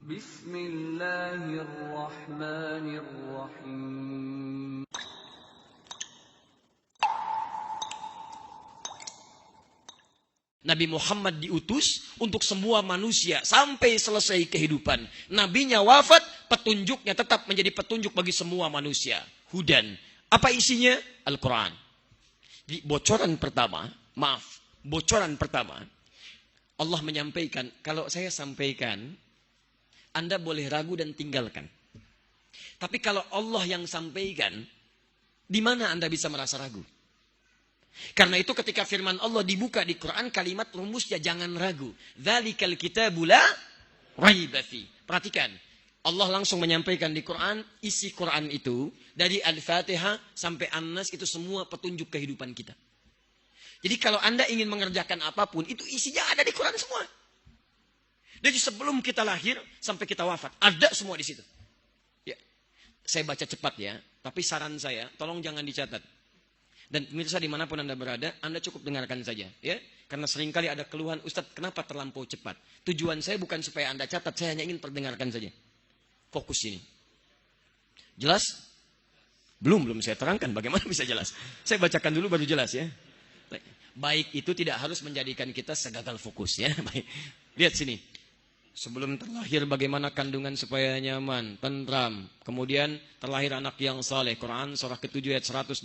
Bismillahirrahmanirrahim. Nabi Muhammad diutus untuk semua manusia sampai selesai kehidupan. Nabinya wafat, petunjuknya tetap menjadi petunjuk bagi semua manusia. Hudan. Apa isinya? Al-Quran. Jadi bocoran pertama, Allah menyampaikan, kalau saya sampaikan, Anda boleh ragu dan tinggalkan. Tapi kalau Allah yang sampaikan, di mana Anda bisa merasa ragu? Karena itu ketika firman Allah dibuka di Quran, kalimat rumusnya jangan ragu. Dzalikal kitabu la raiba fi. Perhatikan, Allah langsung menyampaikan di Quran, isi Quran itu dari Al-Fatihah sampai An-Nas itu semua petunjuk kehidupan kita. Jadi kalau Anda ingin mengerjakan apapun, itu isinya ada di Quran semua. Jadi sebelum kita lahir sampai kita wafat, ada semua di situ. Ya, saya baca cepat ya, tapi saran saya, tolong jangan dicatat. Dan pemirsa dimanapun Anda berada, Anda cukup dengarkan saja. Ya, karena seringkali ada keluhan, Ustadz kenapa terlampau cepat? Tujuan saya bukan supaya Anda catat, saya hanya ingin perdengarkan saja. Fokus ini. Jelas? Belum saya terangkan bagaimana bisa jelas. Saya bacakan dulu baru jelas ya. Baik itu tidak harus menjadikan kita segagal fokus ya. Baik. Lihat sini. Sebelum terlahir bagaimana kandungan supaya nyaman, tentram. Kemudian terlahir anak yang saleh. Quran surah ke-7 ayat 189.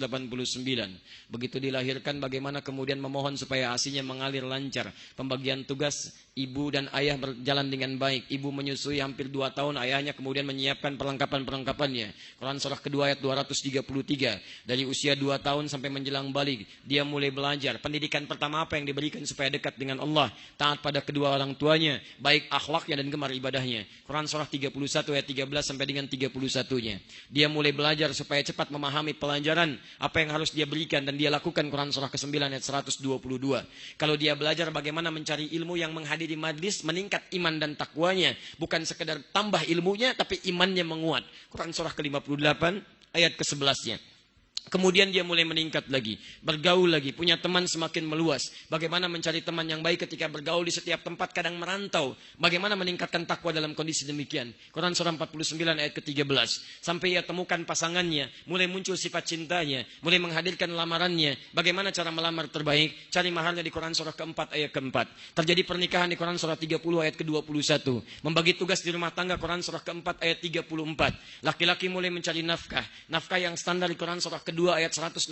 Begitu dilahirkan bagaimana kemudian memohon supaya ASINya mengalir lancar. Pembagian tugas ibu dan ayah berjalan dengan baik. Ibu menyusui hampir 2 tahun, ayahnya kemudian menyiapkan perlengkapan-perlengkapannya. Quran surah kedua ayat 233. Dari usia 2 tahun sampai menjelang balik, dia mulai belajar. Pendidikan pertama apa yang diberikan supaya dekat dengan Allah? Taat pada kedua orang tuanya, baik akhlaknya dan gemar ibadahnya. Quran surah 31 ayat 13 sampai dengan 31-nya. Dia mulai belajar supaya cepat memahami pelajaran apa yang harus dia berikan dan dia lakukan. Quran surah ke-9 ayat 122. Kalau dia belajar bagaimana mencari ilmu yang menghadiri majlis, meningkat iman dan takwanya, bukan sekedar tambah ilmunya tapi imannya menguat. Quran surah ke-58 ayat ke-11-nya. Kemudian dia mulai meningkat lagi, bergaul lagi, punya teman semakin meluas. Bagaimana mencari teman yang baik ketika bergaul di setiap tempat, kadang merantau. Bagaimana meningkatkan takwa dalam kondisi demikian. Quran surah 49 ayat ke-13. Sampai ia temukan pasangannya, mulai muncul sifat cintanya, mulai menghadirkan lamarannya. Bagaimana cara melamar terbaik? Cari maharnya di Quran surah ke-4 ayat ke-4. Terjadi pernikahan di Quran surah 30 ayat ke-21. Membagi tugas di rumah tangga Quran surah ke-4 ayat 34. Laki-laki mulai mencari nafkah yang standar di Quran surah ke-2 ayat 168.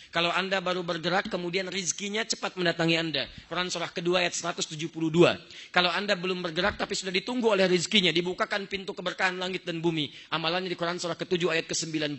Kalau Anda baru bergerak, kemudian rizkinya cepat mendatangi Anda. Quran surah kedua ayat 172. Kalau Anda belum bergerak tapi sudah ditunggu oleh rizkinya, dibukakan pintu keberkahan langit dan bumi. Amalannya di Quran surah ke-7 ayat ke-96.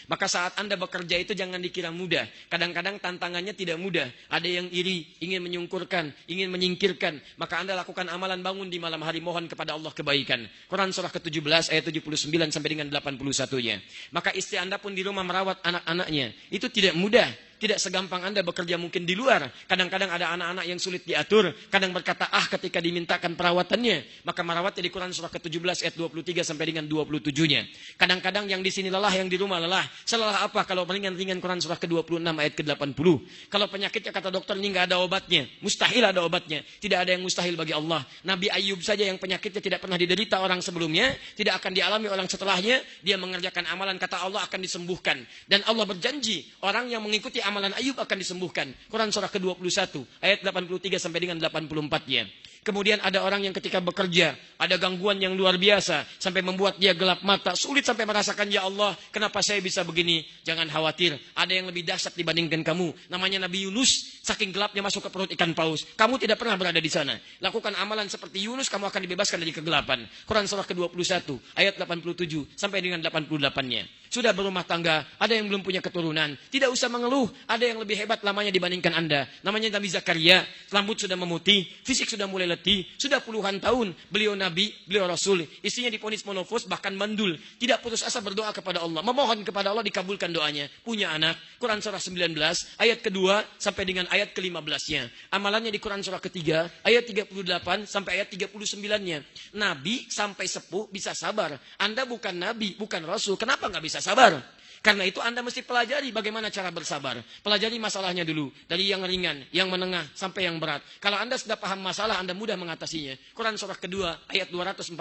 Maka saat Anda bekerja itu jangan dikira mudah. Kadang-kadang tantangannya tidak mudah. Ada yang iri, ingin menyungkurkan, ingin menyingkirkan. Maka Anda lakukan amalan bangun di malam hari, mohon kepada Allah kebaikan. Quran surah ke-17 ayat 79 sampai dengan 81-nya. Maka istri Anda pun di rumah merawat anak-anaknya. Itu tidak mudah. Tidak segampang Anda bekerja mungkin di luar. Kadang-kadang ada anak-anak yang sulit diatur. Kadang berkata ketika dimintakan perawatannya. Maka merawatnya di Quran surah ke-17 ayat 23 sampai dengan 27-nya. Kadang-kadang yang di sini lelah, yang di rumah lelah. Selelah apa? Kalau ringan-ringan Quran surah ke-26 ayat ke-80. Kalau penyakitnya kata dokter ini nggak ada obatnya. Mustahil ada obatnya. Tidak ada yang mustahil bagi Allah. Nabi Ayub saja yang penyakitnya tidak pernah diderita orang sebelumnya. Tidak akan dialami orang setelahnya. Dia mengerjakan amalan, kata Allah akan disembuhkan. Dan Allah berjanji orang yang mengikuti amalan Ayub akan disembuhkan. Quran surah ke-21 ayat 83 sampai dengan 84-nya. Kemudian ada orang yang ketika bekerja ada gangguan yang luar biasa sampai membuat dia gelap mata, sulit sampai merasakan, ya Allah, kenapa saya bisa begini? Jangan khawatir, ada yang lebih dahsyat dibandingkan kamu. Namanya Nabi Yunus, saking gelapnya masuk ke perut ikan paus. Kamu tidak pernah berada di sana. Lakukan amalan seperti Yunus, kamu akan dibebaskan dari kegelapan. Quran surah ke-21 ayat 87 sampai dengan 88-nya. Sudah berumah tangga, ada yang belum punya keturunan, tidak usah mengeluh, ada yang lebih hebat lamanya dibandingkan Anda. Namanya Nabi Zakaria, rambut sudah memutih, fisik sudah mulai letih, sudah puluhan tahun, beliau Nabi, beliau Rasul, istrinya divonis menopause, bahkan mandul, tidak putus asa berdoa kepada Allah, memohon kepada Allah, dikabulkan doanya, punya anak. Quran surah 19, ayat kedua sampai dengan ayat ke-15-nya. Amalannya di Quran surah ketiga, ayat 38 sampai ayat 39-nya. Nabi sampai sepuh bisa sabar. Anda bukan Nabi, bukan Rasul, kenapa nggak bisa sabar? Karena itu Anda mesti pelajari bagaimana cara bersabar. Pelajari masalahnya dulu. Dari yang ringan, yang menengah, sampai yang berat. Kalau Anda sudah paham masalah, Anda mudah mengatasinya. Quran surah kedua, ayat 214.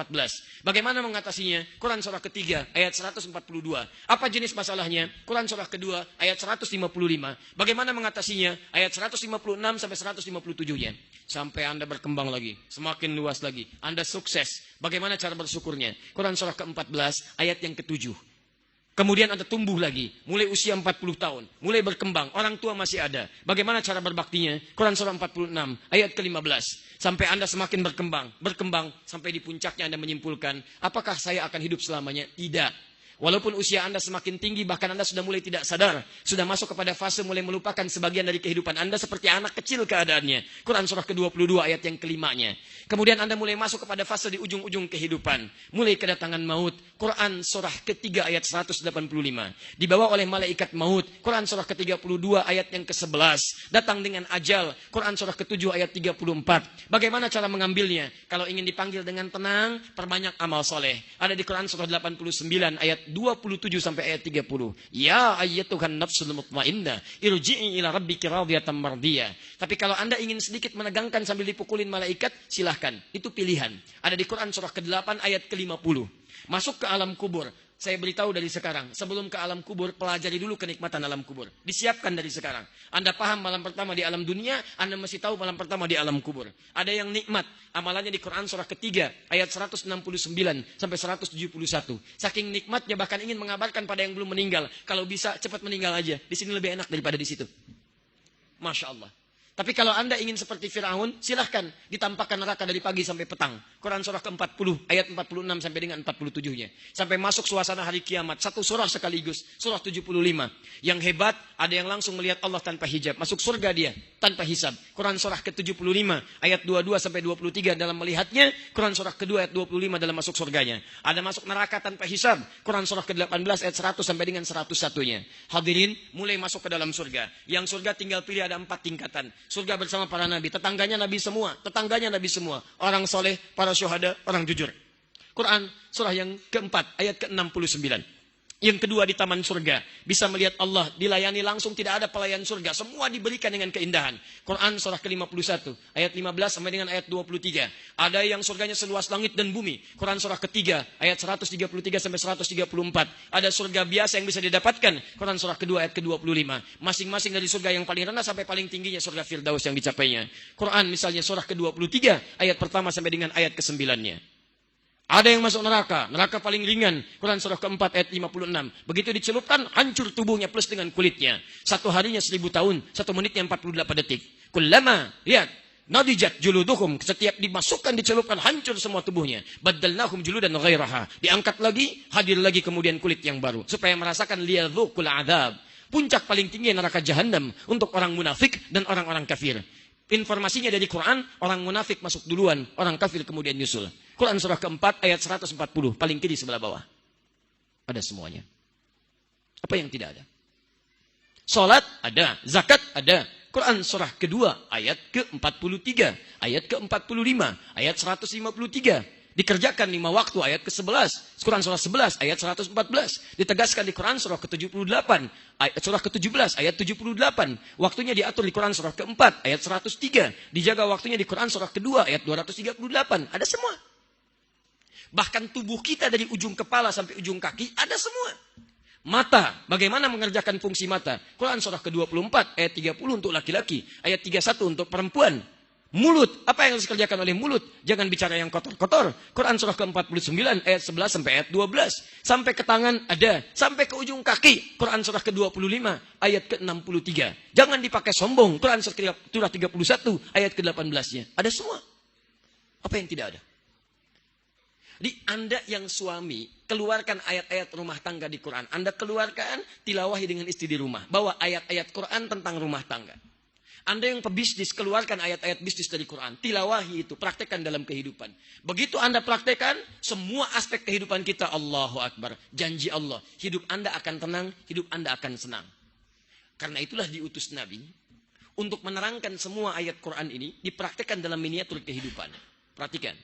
Bagaimana mengatasinya? Quran surah ketiga, ayat 142. Apa jenis masalahnya? Quran surah kedua, ayat 155. Bagaimana mengatasinya? Ayat 156 sampai 157-nya. Sampai Anda berkembang lagi. Semakin luas lagi. Anda sukses. Bagaimana cara bersyukurnya? Quran surah ke-14, ayat yang ke-7. Kemudian Anda tumbuh lagi, mulai usia 40 tahun, mulai berkembang, orang tua masih ada. Bagaimana cara berbaktinya? Quran surah 46, ayat ke-15. Sampai Anda semakin berkembang, sampai di puncaknya Anda menyimpulkan, apakah saya akan hidup selamanya? Tidak. Walaupun usia Anda semakin tinggi, bahkan Anda sudah mulai tidak sadar. Sudah masuk kepada fase mulai melupakan sebagian dari kehidupan Anda seperti anak kecil keadaannya. Quran surah ke-22 ayat yang ke-5-nya. Kemudian Anda mulai masuk kepada fase di ujung-ujung kehidupan. Mulai kedatangan maut. Quran surah ke-3 ayat 185. Dibawa oleh malaikat maut. Quran surah ke-32 ayat yang ke-11. Datang dengan ajal. Quran surah ke-7 ayat 34. Bagaimana cara mengambilnya? Kalau ingin dipanggil dengan tenang, perbanyak amal soleh. Ada di Quran surah 89 ayat 27 sampai ayat 30. Ya ayyatuhan nafsul mutmainnah, irji'i ila rabbiki radiyatan mardiyah. Tapi kalau Anda ingin sedikit menegangkan sambil dipukulin malaikat, silahkan. Itu pilihan. Ada di Quran surah ke-8 ayat ke-50. Masuk ke alam kubur. Saya beritahu dari sekarang, sebelum ke alam kubur, pelajari dulu kenikmatan alam kubur. Disiapkan dari sekarang. Anda paham malam pertama di alam dunia, Anda mesti tahu malam pertama di alam kubur. Ada yang nikmat, amalannya di Quran surah ketiga, ayat 169 sampai 171. Saking nikmatnya bahkan ingin mengabarkan pada yang belum meninggal. Kalau bisa cepat meninggal aja, di sini lebih enak daripada di situ. Masya Allah. Tapi kalau Anda ingin seperti Firaun, silahkan ditampakkan neraka dari pagi sampai petang. Quran surah ke-40, ayat 46 sampai dengan 47-nya. Sampai masuk suasana hari kiamat. Satu surah sekaligus, surah 75. Yang hebat, ada yang langsung melihat Allah tanpa hijab. Masuk surga dia, tanpa hisab. Quran surah ke-75, ayat 22 sampai 23 dalam melihatnya. Quran surah kedua, ayat 25 dalam masuk surganya. Ada masuk neraka tanpa hisab. Quran surah ke-18, ayat 100 sampai dengan 101-nya. Hadirin, mulai masuk ke dalam surga. Yang surga tinggal pilih ada 4 tingkatan. Surga bersama para nabi, tetangganya nabi semua, orang soleh, para syuhada, orang jujur. Quran surah yang keempat, ayat ke-69. Yang kedua di taman surga, bisa melihat Allah, dilayani langsung, tidak ada pelayan surga, semua diberikan dengan keindahan. Quran surah ke-51, ayat 15 sampai dengan ayat 23. Ada yang surganya seluas langit dan bumi. Quran surah ketiga, ayat 133 sampai 134. Ada surga biasa yang bisa didapatkan. Quran surah kedua, ayat ke-25. Masing-masing dari surga yang paling rendah sampai paling tingginya surga Firdaus yang dicapainya. Quran misalnya surah ke-23, ayat pertama sampai dengan ayat ke-9-nya. Ada yang masuk neraka, neraka paling ringan. Quran surah keempat ayat 56. Begitu dicelupkan, hancur tubuhnya plus dengan kulitnya. Satu harinya 1000 tahun, 1 menitnya 48 detik. Kullama, lihat, nadijat juluduhum, setiap dimasukkan, dicelupkan, hancur semua tubuhnya. Baddalnahum juludan ghairaha. Diangkat lagi, hadir lagi kemudian kulit yang baru. Supaya merasakan liyadzuqul adzab. Puncak paling tinggi neraka jahanam untuk orang munafik dan orang-orang kafir. Informasinya dari Quran, orang munafik masuk duluan, orang kafir kemudian nyusul. Quran surah keempat ayat 140, paling kiri sebelah bawah. Ada semuanya. Apa yang tidak ada? Salat ada, zakat ada. Quran surah kedua ayat ke-43, ayat ke-45, ayat 153. Dikerjakan 5 waktu ayat ke-11. Quran surah 11 ayat 114. Ditegaskan di Quran surah ke-78. Surah ke-17 ayat 78. Waktunya diatur di Quran surah ke-4 ayat 103. Dijaga waktunya di Quran surah kedua ayat 238. Ada semua. Bahkan tubuh kita dari ujung kepala sampai ujung kaki ada semua. Mata, bagaimana mengerjakan fungsi mata? Quran surah ke-24 ayat 30 untuk laki-laki, ayat 31 untuk perempuan. Mulut, apa yang harus dikerjakan oleh mulut? Jangan bicara yang kotor-kotor. Quran surah ke-49 ayat 11 sampai ayat 12. Sampai ke tangan ada, sampai ke ujung kaki. Quran surah ke-25 ayat ke-63. Jangan dipakai sombong. Quran surah 31 ayat ke-18-nya. Ada semua. Apa yang tidak ada? Jadi Anda yang suami, keluarkan ayat-ayat rumah tangga di Quran. Anda keluarkan, tilawahi dengan istri di rumah. Bawa ayat-ayat Quran tentang rumah tangga. Anda yang pebisnis, keluarkan ayat-ayat bisnis dari Quran. Tilawahi itu, praktekkan dalam kehidupan. Begitu Anda praktekkan, semua aspek kehidupan kita, Allahu Akbar. Janji Allah, hidup Anda akan tenang, hidup Anda akan senang. Karena itulah diutus Nabi, untuk menerangkan semua ayat Quran ini, dipraktekkan dalam miniatur kehidupan. Perhatikan.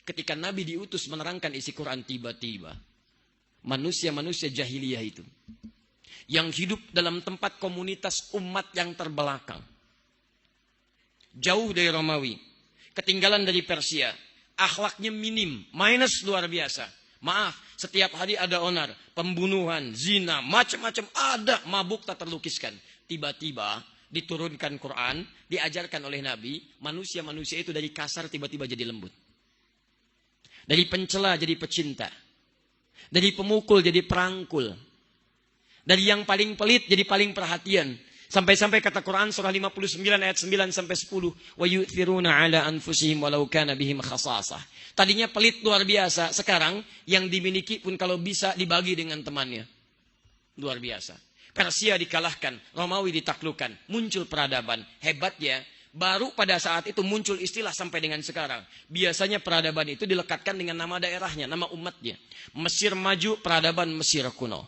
Ketika Nabi diutus menerangkan isi Quran, tiba-tiba manusia-manusia jahiliyah itu yang hidup dalam tempat komunitas umat yang terbelakang. Jauh dari Romawi, ketinggalan dari Persia, akhlaknya minim, minus luar biasa. Maaf, setiap hari ada onar, pembunuhan, zina, macam-macam ada, mabuk tak terlukiskan. Tiba-tiba diturunkan Quran, diajarkan oleh Nabi, manusia-manusia itu dari kasar tiba-tiba jadi lembut. Dari pencela jadi pecinta. Dari pemukul jadi perangkul. Dari yang paling pelit jadi paling perhatian. Sampai-sampai kata Quran surah 59 ayat 9 sampai 10, wa yu'thiruna ala anfusihim walau kana bihim khasasah. Tadinya pelit luar biasa, sekarang yang dimiliki pun kalau bisa dibagi dengan temannya. Luar biasa. Persia dikalahkan, Romawi ditaklukkan, muncul peradaban. Hebatnya, baru pada saat itu muncul istilah sampai dengan sekarang. Biasanya peradaban itu dilekatkan dengan nama daerahnya, nama umatnya. Mesir maju, peradaban Mesir kuno.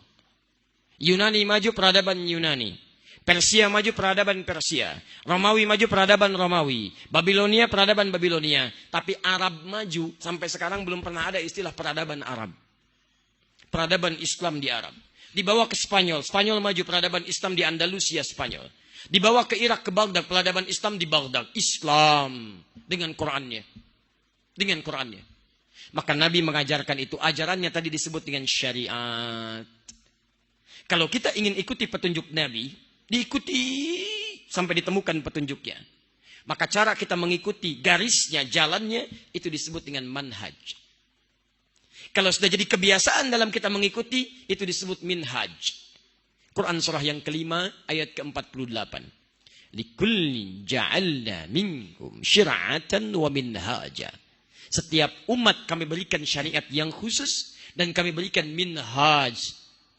Yunani maju, peradaban Yunani. Persia maju, peradaban Persia. Romawi maju, peradaban Romawi. Babilonia, peradaban Babilonia. Tapi Arab maju, sampai sekarang belum pernah ada istilah peradaban Arab. Peradaban Islam di Arab. Dibawa ke Spanyol, Spanyol maju, peradaban Islam di Andalusia, Spanyol. Dibawa ke Irak, ke Baghdad, peradaban Islam di Baghdad. Islam dengan Qurannya. Dengan Qurannya. Maka Nabi mengajarkan itu, ajarannya tadi disebut dengan syariat. Kalau kita ingin ikuti petunjuk Nabi, diikuti sampai ditemukan petunjuknya. Maka cara kita mengikuti garisnya, jalannya, itu disebut dengan manhaj. Kalau sudah jadi kebiasaan dalam kita mengikuti, itu disebut minhaj. Quran surah yang kelima, ayat ke-48. Likulli ja'alna minkum syir'atan wa minhaja. Setiap umat kami berikan syariat yang khusus, dan kami berikan minhaj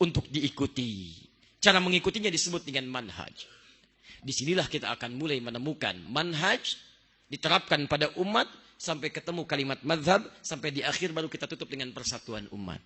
untuk diikuti. Cara mengikutinya disebut dengan manhaj. Disinilah kita akan mulai menemukan manhaj diterapkan pada umat sampai ketemu kalimat madhab, sampai di akhir baru kita tutup dengan persatuan umat.